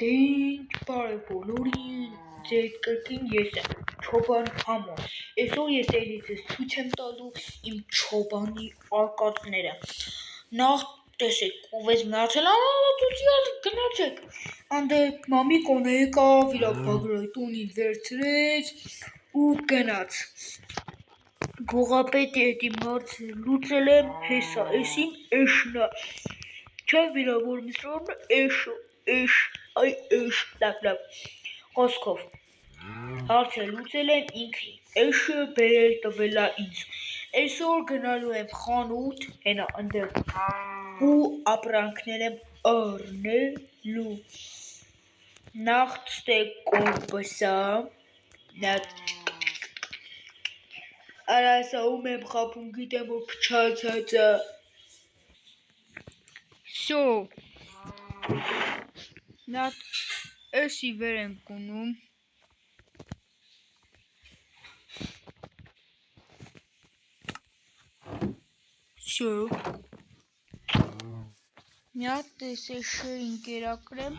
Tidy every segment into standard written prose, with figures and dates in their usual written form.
Դե ինչ բարև բոլորին, ձեր կրկին ես եմ, Չոբան Համոն, այսօր ես էլի ձեզ ցույց եմ տալու իմ Չոբանի արկածները, նախ տեսեք, ով ես միացել, ցուցիալ գնացեք, անդե մամիկոն եկավ, իրա բագրատունին վերցրեց ու գնաց, գողապետի հետ իմ հարցը լուծել եմ, հեսա, էս իմ էշն է, չեմ վիրավոր Միսրոն էշ, այ էշ, լավ, խոսքով, հարցը լուծել եմ ինքնի, էշը բերել տվել է ինձ, այսօր գնալու եմ խանութ, հենա ընդեղ, ու ապրանքներ եմ առնելու, նախ ստեկ կորպսա, արասա ում եմ խապում գիտեմ, որ փչացած է, Սո, նատ էսի վեր եմ կունում, Սո, միատ տեսեշը ինկերակրեմ,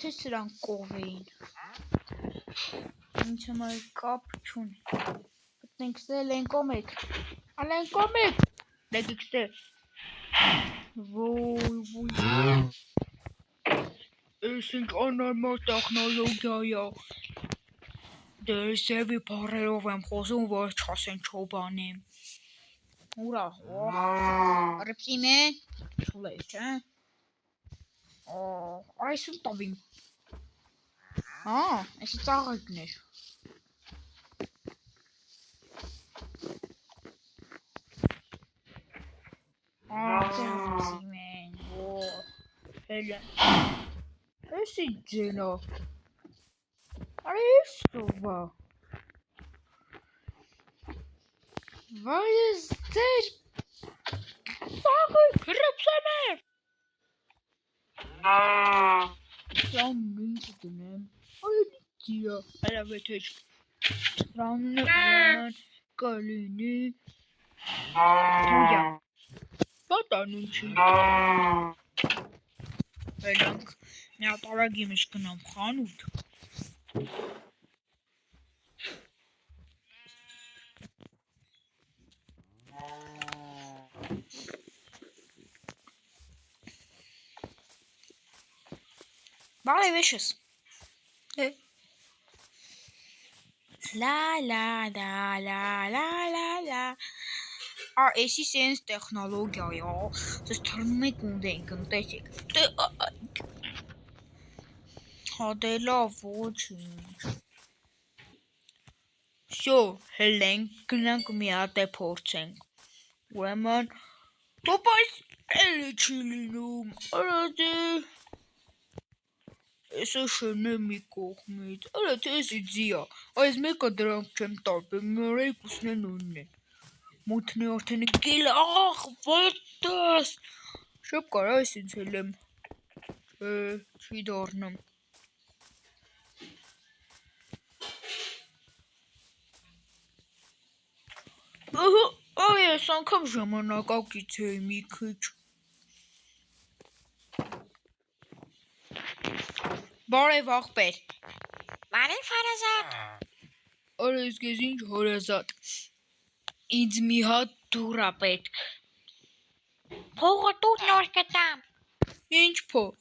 թե սրանք կողվեին, ինձ համար կապ չունի, պտնենք ստել են կոմեք, դեգիք ստել, ոյ, Էս ինչ անարմար տեխնոլոգիա է, դե սևի բառերով եմ խոսում, որ չասեն Չոբան եմ, ուրա, ռպսիմ է, չուլես, չէ, այսում տավիմ, էսի ծաղիկն էր, ռպսիմ են, հելեն, էսի ջենա, արի ես սովա, վայս ձեր, ծաղիկ ռպսեմ էր, Սրանն ինձ դնեմ, այլի դիա, այլավեթեչ, սրանն ուրեմն կլինի, թույա, պատանուն չի, հելանք, միատ արագի մեջ գնամ խանութ, բարև էշս, էսի սենս տեխնոլոգիա է, սես թրնում եք ունդ ենք, տեսեք, դե լավ, ոչինչ, Սո, հելենք, գնանք մի հատ է փորձենք, ուրեմն, բայց էլի չի լինում, արա դե, Էսը շնն է մի կողմից, արա թե էսի ձիա, այս մեկը դրանք չեմ տարբեր, միորա երկուսն է նույնն են, մութն է արդեն ընկել, վատաս, շեբ կարա ես ինձ հելեմ, չի դառնում, այս անգամ ժամանակակից էի մի քիչ, Բարև աղբեր, Բարև հարազատ, Արա ես քեզ ինչ հարազատ, ինձ մի հատ դուռա պետք, Փողը տուր նոր կտամ, Ինչ փող,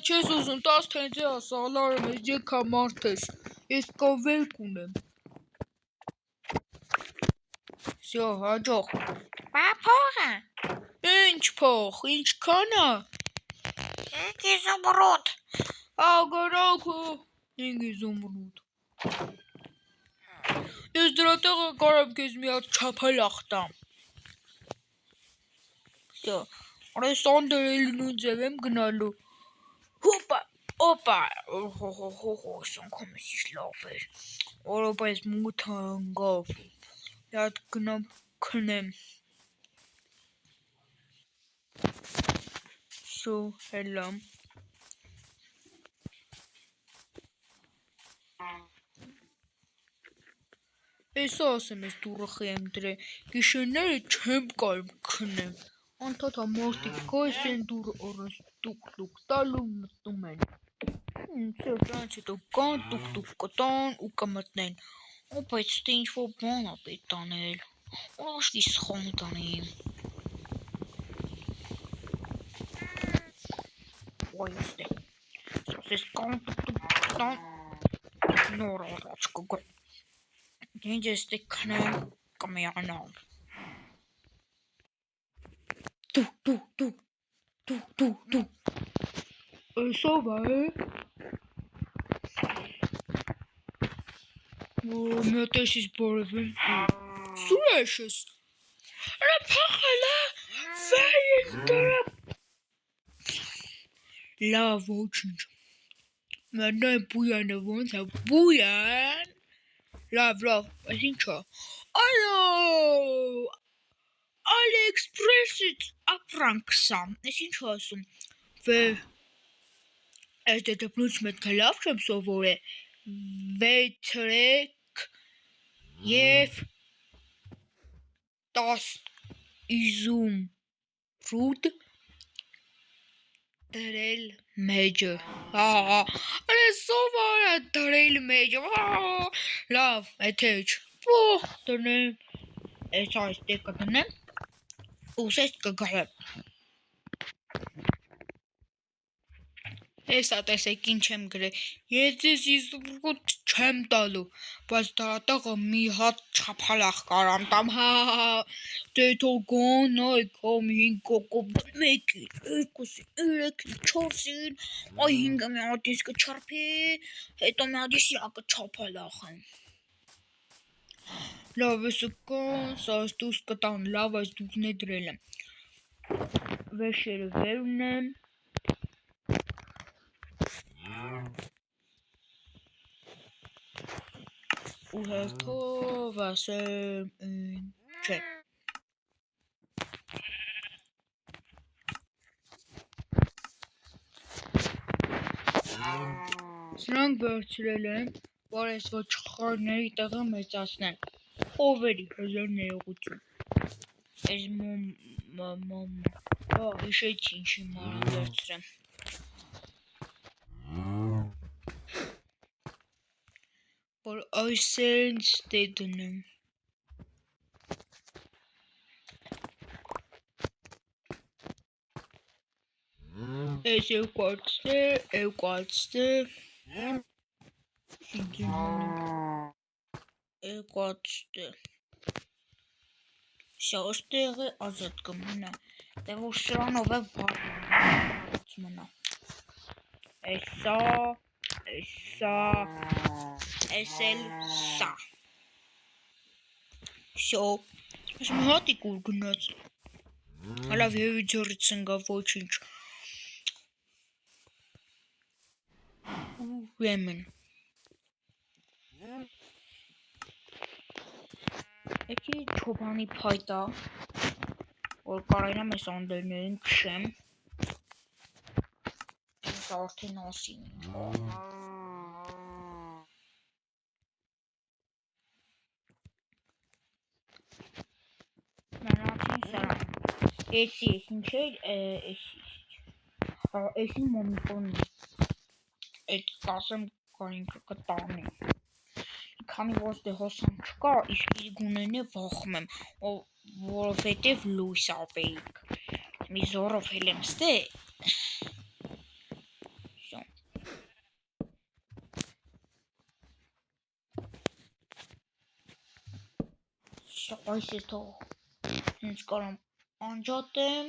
չես ուզում 10 թենձե սալարը մեզ եկա մարդ ես, ես կավելք ունեմ, Սո հաջող, Բա փողը, Ինչ փող, ինչքան է, 5 իզումրուդ, Ագարակը, 5 իզումրուդ, Ես դրա տեղը կարամ քեզ մի հատ չափալախ տամ, Սո, արա սանդեր էլի նույն ձև եմ գնալու, Հոպա, այս անգամ էս ինչ լավ էր, Արա բայց մութը ընկավ, մի հատ գնամ քնեմ, Սո, հելամ, Էսա ասեմ ես դուռը խի եմ դրել, գիշերները չեմ կարում քնեմ, Անդադար մարդիկ գայս են դուռը առանց տուկ տալու մտնում են, Սրանց հետո կան, տուկ կտան ու կմտնեն, բայց դե ինչ-որ բան ա պետք տանել, աշկի սխոն տանեմ, ոյստե, սոսես կան, տուկ կտան, նոր առաջ կգան, ինչ ես դե կնեմ, կմիանալ, դու, Էսով է, մետեսիս բարևեմ, սուրեշ ես, Րա փախել է, վերից դրա, լավ ոչինչ, մենայն բույանը ոնց է, բույան, լավ, այս ինչա, այո, Ալիէքսպրեսից ապրանք սա, ես ինչ ասում, այս դեպնուց մետք է լավ չեմ սովորել, վեթրեք և 10 իզումրուդ դրել մեջը, սովոր է դրել մեջը, լավ, եթե դնեմ, ես այստեղ կդնեմ, ուսես կգրեմ, Հեսա տեսեք ինչ եմ գրել, ես ձեզ իզումրուդ չեմ տալու, բայց դատաղը մի հատ չափալախ կարամ տամ, դե թող գոնայք, 5 կոկոբ, 1-ին, 2-ին, 3-ին, 4-ին, այ 5-ը մի հատ ես կչարփի, հետո մի հատ ես իրա կչափալախեմ, լավ էսը կան, սա ես դուրս կտան, լավ այս դուքն է դրել եմ, վեշերը վեր ունեմ, ու հերթով ասեմ չէ, սրանք վերցրել եմ, որ ես ոչխարների տեղը մեծացնեմ, հովերի հզոր ներողություն, ես հիշեցի ինչի մարին վերցրեմ, որ այսենց դե դնեմ, ես երկու Շա ոստեղը ազատ կմնա, դե որ շրանով է վարած մնա, էսա, էս էլ սա, շո, ես մի հատիկ ուր գնաց, հալավ եվի ձորից ընգավ ոչինչ, ուրեմն, Եկի չոբանի փայտա, որ կարայնամ ես անդերներին քշեմ, ես արդեն ասին ինչ Մենացին սրան, էսի ես ինչ էր, էսի մոմիկոնի, էդ կասեմ կարինքը կտանի, քանի որ դե հոսան չկա, իսկ իր գունեն է վախում եմ, որովհետև լույս ապեիք, մի զորով հել եմ ստե, այս է թող, հենց կարամ անջատեմ,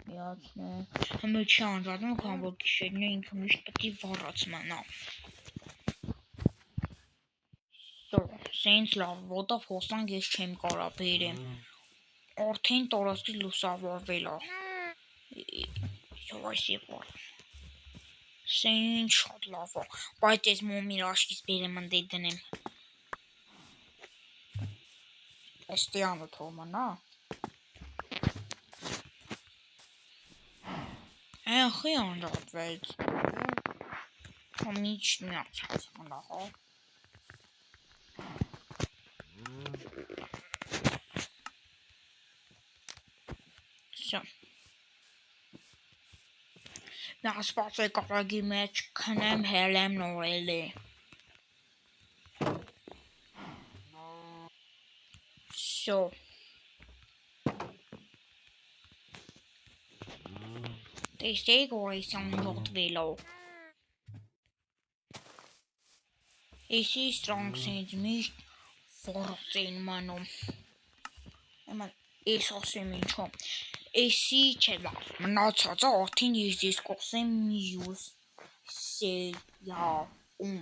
միացնեմ, հմը չի անջատում, քան որ գիշերն է ինքը միշտ պետք է վառած մնա, սենց լավ, ոտով հոսանք ես չեմ կարա բերեմ, արդեն տարածքի լուսավորվել է, այս է վար, սենց շատ լավ է, բայց ես մոմիր աշկից բերեմ ընդե դնեմ, Էստյանը թող մնա, Էնխի անջատվեց, միջ միացած մնա, Նա սպասե կարագի մեջ քնեմ հելեմ նորելի։ Всё. Տեսեք օրեսան յոտվելով։ Էսի ստրանք սենց միշտ վործ են մանում։ Էման էս ասեմ ինչո։ Էսի չէ լավ, մնացածը արդեն ես ձեզ կոսեմ մյուս սերիալում։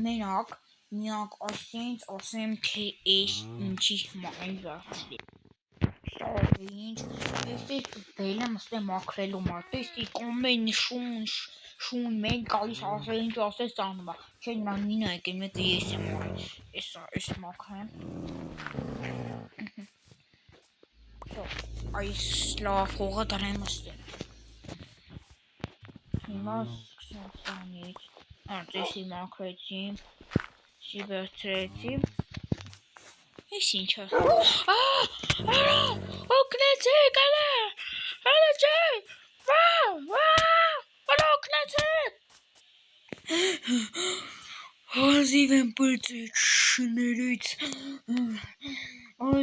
Մենակ միակ ասեմ թե էս ինչի ման վերցրի։ Ինչ ես բելը մստե մաքրելու մարդ, տեսի կոմեն շուն մենք գալիս ասել ինչ ասես ծանում է, չէ նա մինա եկել մեկը ես եմ արել, էս մաքրեմ, այս լավ հողը դրեմ մստեմ, հիմա սկսեմ սանից, տեսի մաքրեցիմ, սի վերցրեցիմ, Էս ինչը։ Ալո, օգնեցեք, ալո ջան, ալո օգնեցեք։ Հազիվ եմ պրծել շներից։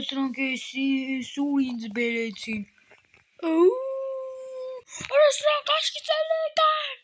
Սրանք էսուր ինձ բերեցին։ Ալո սրանք աշկից էլ եկան։